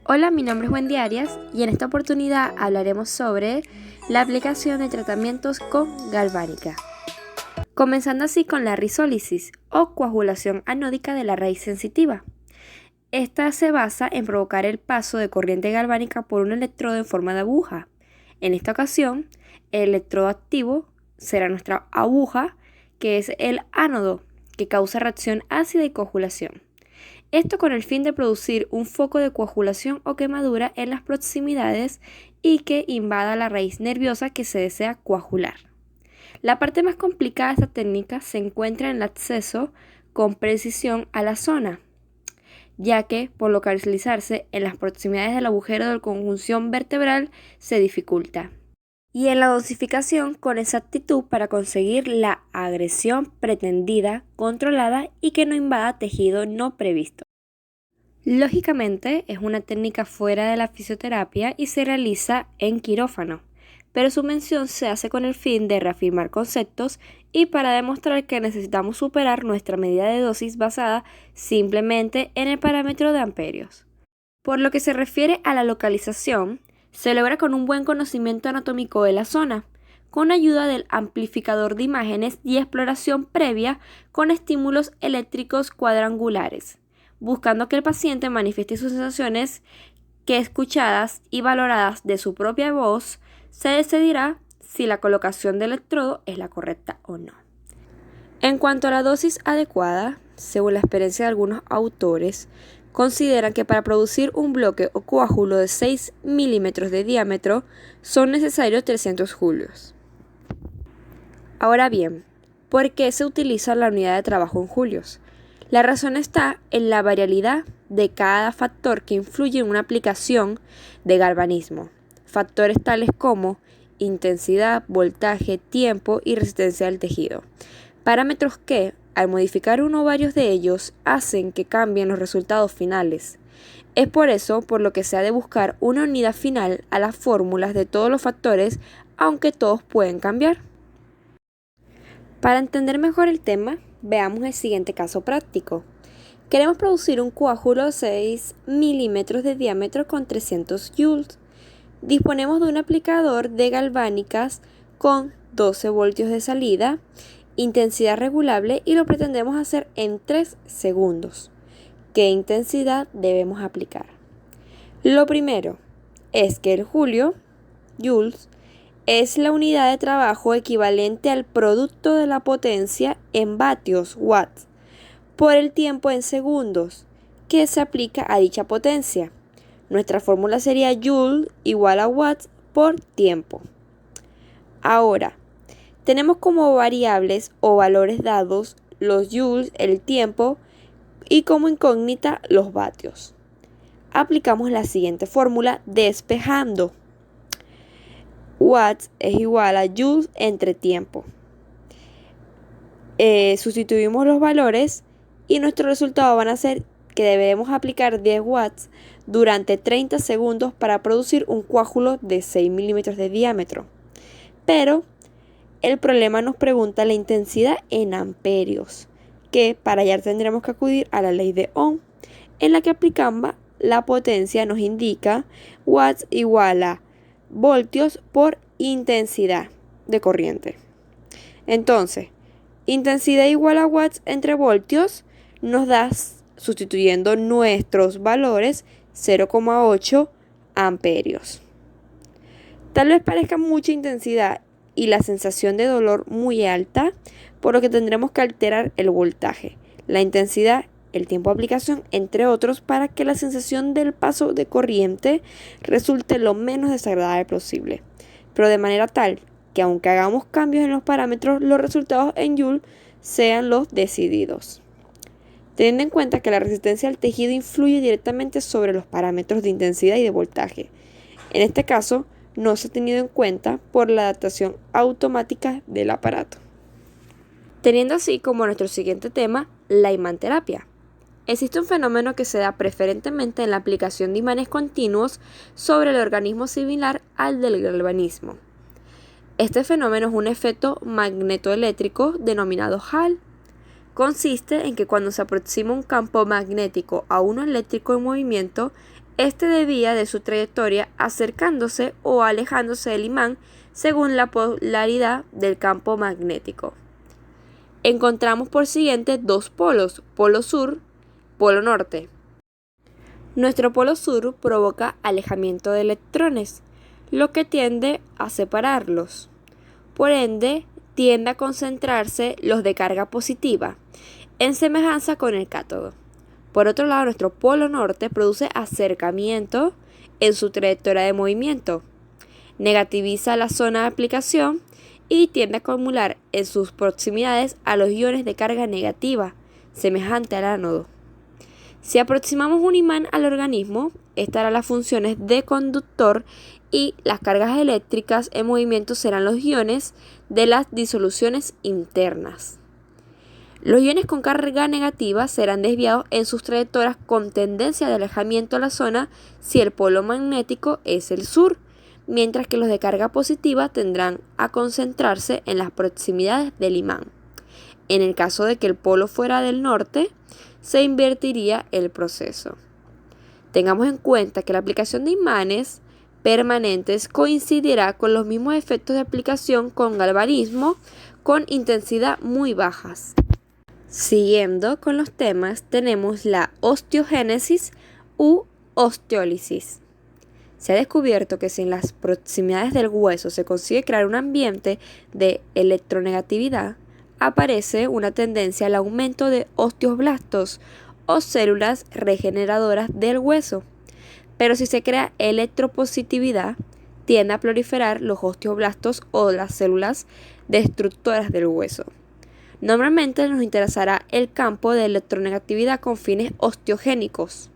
Hola, mi nombre es Wendy Arias y en esta oportunidad hablaremos sobre la aplicación de tratamientos con galvánica. Comenzando así con la rizólisis o coagulación anódica de la raíz sensitiva. Esta se basa en provocar el paso de corriente galvánica por un electrodo en forma de aguja. En esta ocasión, el electrodo activo será nuestra aguja, que es el ánodo, que causa reacción ácida y coagulación. Esto con el fin de producir un foco de coagulación o quemadura en las proximidades y que invada la raíz nerviosa que se desea coagular. La parte más complicada de esta técnica se encuentra en el acceso con precisión a la zona, ya que por localizarse en las proximidades del agujero de conjunción vertebral se dificulta. Y en la dosificación con exactitud para conseguir la agresión pretendida, controlada y que no invada tejido no previsto. Lógicamente es una técnica fuera de la fisioterapia y se realiza en quirófano, pero su mención se hace con el fin de reafirmar conceptos y para demostrar que necesitamos superar nuestra medida de dosis basada simplemente en el parámetro de amperios. Por lo que se refiere a la localización, se logra con un buen conocimiento anatómico de la zona, con ayuda del amplificador de imágenes y exploración previa con estímulos eléctricos cuadrangulares, buscando que el paciente manifieste sus sensaciones que escuchadas y valoradas de su propia voz, se decidirá si la colocación del electrodo es la correcta o no. En cuanto a la dosis adecuada, según la experiencia de algunos autores, consideran que para producir un bloque o coágulo de 6 milímetros de diámetro son necesarios 300 julios. Ahora bien, ¿por qué se utiliza la unidad de trabajo en julios? La razón está en la variabilidad de cada factor que influye en una aplicación de galvanismo. Factores tales como intensidad, voltaje, tiempo y resistencia del tejido. Parámetros que, al modificar uno o varios de ellos, hacen que cambien los resultados finales. Es por eso por lo que se ha de buscar una unidad final a las fórmulas de todos los factores, aunque todos pueden cambiar. Para entender mejor el tema, veamos el siguiente caso práctico. Queremos producir un coágulo de 6 milímetros de diámetro con 300 joules. Disponemos de un aplicador de galvánicas con 12 voltios de salida, intensidad regulable y lo pretendemos hacer en 3 segundos. ¿Qué intensidad debemos aplicar? Lo primero es que el joules, es la unidad de trabajo equivalente al producto de la potencia en vatios, watts, por el tiempo en segundos que se aplica a dicha potencia. Nuestra fórmula sería joule igual a watts por tiempo. Ahora, tenemos como variables o valores dados los joules, el tiempo, y como incógnita los vatios. Aplicamos la siguiente fórmula despejando. Watts es igual a joules entre tiempo. Sustituimos los valores y nuestro resultado van a ser que deberemos aplicar 10 watts durante 30 segundos para producir un coágulo de 6 milímetros de diámetro. Pero el problema nos pregunta la intensidad en amperios, que para hallar tendremos que acudir a la ley de Ohm, en la que aplicamos la potencia nos indica watts igual a voltios por intensidad de corriente. Entonces, intensidad igual a watts entre voltios nos da, sustituyendo nuestros valores, 0,8 amperios. Tal vez parezca mucha intensidad y la sensación de dolor muy alta, por lo que tendremos que alterar el voltaje, la intensidad, el tiempo de aplicación, entre otros, para que la sensación del paso de corriente resulte lo menos desagradable posible, pero de manera tal que aunque hagamos cambios en los parámetros, los resultados en Joule sean los decididos. Teniendo en cuenta que la resistencia al tejido influye directamente sobre los parámetros de intensidad y de voltaje. En este caso, no se ha tenido en cuenta por la adaptación automática del aparato. Teniendo así como nuestro siguiente tema, la imanterapia. Existe un fenómeno que se da preferentemente en la aplicación de imanes continuos sobre el organismo similar al del galvanismo. Este fenómeno es un efecto magnetoeléctrico denominado Hall. Consiste en que cuando se aproxima un campo magnético a uno eléctrico en movimiento, Este desvía de su trayectoria acercándose o alejándose del imán según la polaridad del campo magnético. Encontramos por siguiente dos polos, polo sur, polo norte. Nuestro polo sur provoca alejamiento de electrones, lo que tiende a separarlos. Por ende, tiende a concentrarse los de carga positiva, en semejanza con el cátodo. Por otro lado, nuestro polo norte produce acercamiento en su trayectoria de movimiento, negativiza la zona de aplicación y tiende a acumular en sus proximidades a los iones de carga negativa, semejante al ánodo. Si aproximamos un imán al organismo, esta hará las funciones de conductor y las cargas eléctricas en movimiento serán los iones de las disoluciones internas. Los iones con carga negativa serán desviados en sus trayectorias con tendencia de alejamiento a la zona si el polo magnético es el sur, mientras que los de carga positiva tendrán a concentrarse en las proximidades del imán. En el caso de que el polo fuera del norte, se invertiría el proceso. Tengamos en cuenta que la aplicación de imanes permanentes coincidirá con los mismos efectos de aplicación con galvanismo con intensidad muy bajas. Siguiendo con los temas, tenemos la osteogénesis u osteólisis. Se ha descubierto que si en las proximidades del hueso se consigue crear un ambiente de electronegatividad, aparece una tendencia al aumento de osteoblastos o células regeneradoras del hueso. Pero si se crea electropositividad, tiende a proliferar los osteoblastos o las células destructoras del hueso. Normalmente nos interesará el campo de electronegatividad con fines osteogénicos.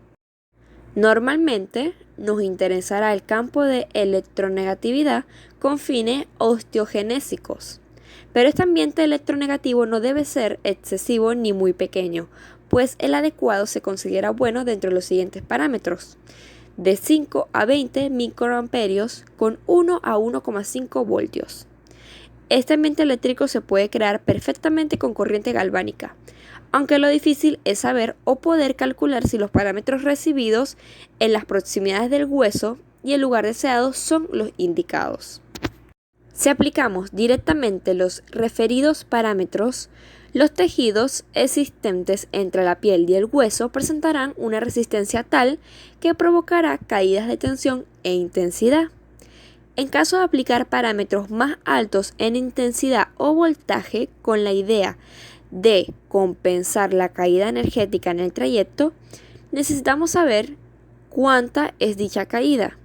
Normalmente nos interesará el campo de electronegatividad con fines osteogenésicos. Pero este ambiente electronegativo no debe ser excesivo ni muy pequeño, pues el adecuado se considera bueno dentro de los siguientes parámetros: de 5 a 20 microamperios con 1 a 1,5 voltios. Este ambiente eléctrico se puede crear perfectamente con corriente galvánica, aunque lo difícil es saber o poder calcular si los parámetros recibidos en las proximidades del hueso y el lugar deseado son los indicados. Si aplicamos directamente los referidos parámetros, los tejidos existentes entre la piel y el hueso presentarán una resistencia tal que provocará caídas de tensión e intensidad. En caso de aplicar parámetros más altos en intensidad o voltaje con la idea de compensar la caída energética en el trayecto, necesitamos saber cuánta es dicha caída,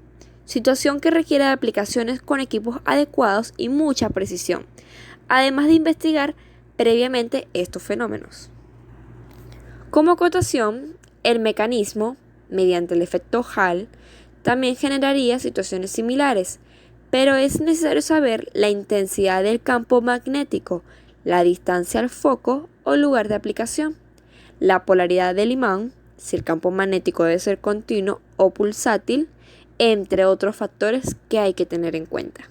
situación que requiere de aplicaciones con equipos adecuados y mucha precisión, además de investigar previamente estos fenómenos. Como acotación, el mecanismo, mediante el efecto Hall, también generaría situaciones similares, pero es necesario saber la intensidad del campo magnético, la distancia al foco o lugar de aplicación, la polaridad del imán, si el campo magnético debe ser continuo o pulsátil, entre otros factores que hay que tener en cuenta.